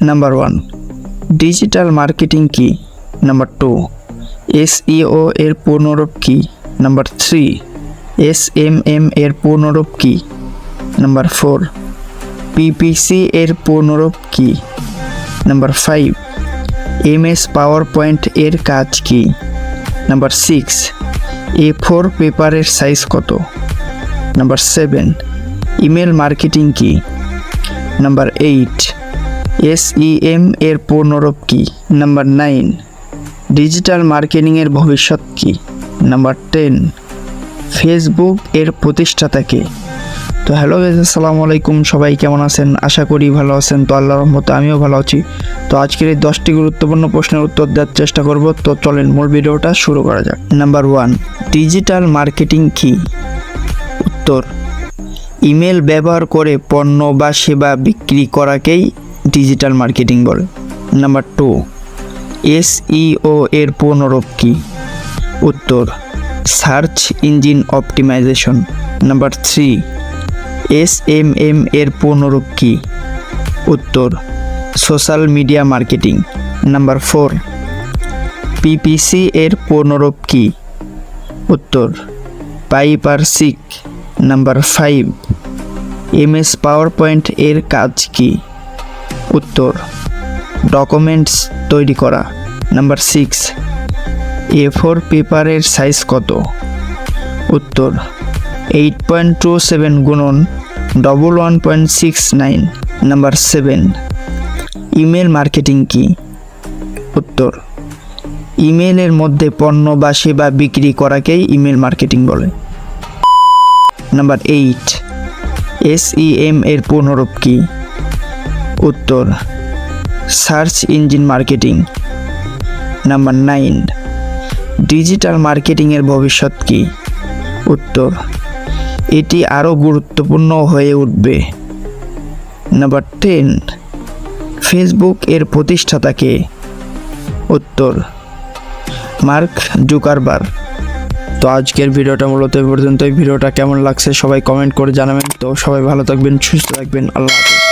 Number 1, digital marketing কি? Number 2, SEO এর পূর্ণরূপ কি? নাম্বার 3, SMM এর পূর্ণরূপ কি? নাম্বার 4, PPC এর পূর্ণরূপ কি? নাম্বার 5, MS পাওয়ারপয়েন্ট এর কাজ কি? নাম্বার 6, A4 পেপারের সাইজ কত? নাম্বার 7, ইমেল মার্কেটিং কি? নাম্বার 8, SEM এর পূর্ণরূপ কি? নাম্বার 9, ডিজিটাল মার্কেটিং এর ভবিষ্যৎ কি? নাম্বার 10, ফেসবুক এর প্রতিষ্ঠাতা কে? তো হ্যালো গাইস, আসসালামু আলাইকুম। সবাই কেমন আছেন? আশা করি ভালো আছেন। তো আল্লাহর রহমতে আমিও ভালো আছি। তো আজকের এই 10টি গুরুত্বপূর্ণ প্রশ্নের উত্তর দেওয়ার চেষ্টা করব। তো চলেন মূল ভিডিওটা শুরু করা যাক। নাম্বার 1, ডিজিটাল মার্কেটিং কি? উত্তর, ইমেল ব্যবহার করে পণ্য বা সেবা বিক্রি করাকেই ডিজিটাল মার্কেটিং বলে। নাম্বার 2, SEO এর পূর্ণরূপ কি? উত্তর, search engine optimization. Number 3, SMM এর পূর্ণরূপ কি? উত্তর, social media marketing. Number 4, PPC এর পূর্ণরূপ কি? উত্তর, পাই পার সিক। নাম্বার 5, MS পাওয়ারপয়েন্ট এর কাজ কি? উত্তর, ডকুমেন্টস তৈরি করা। নাম্বার 6, A4 পেপারের সাইজ কত? উত্তর, 8.27 গুণন 11.69। নাম্বার 7, ইমেল মার্কেটিং কি? উত্তর, ইমেলের মধ্যে পণ্য বা সেবা বিক্রি করাকেই ইমেল মার্কেটিং বলে। নাম্বার 8, SEM এর পূর্ণরূপ কি? উত্তর, search engine marketing. Number 9, digital মার্কেটিংয়ের ভবিষ্যৎ কি? উত্তর, এটি আরও গুরুত্বপূর্ণ হয়ে উঠবে। নাম্বার 10, ফেসবুক এর প্রতিষ্ঠাতা কে? উত্তর, মার্ক জুকারবার্গ। তো আজকের ভিডিওটা মূলত এই পর্যন্তই। ভিডিওটা কেমন লাগছে সবাই কমেন্ট করে জানাবেন। তো সবাই ভালো থাকবেন, সুস্থ থাকবেন। আল্লাহ হাফেজ।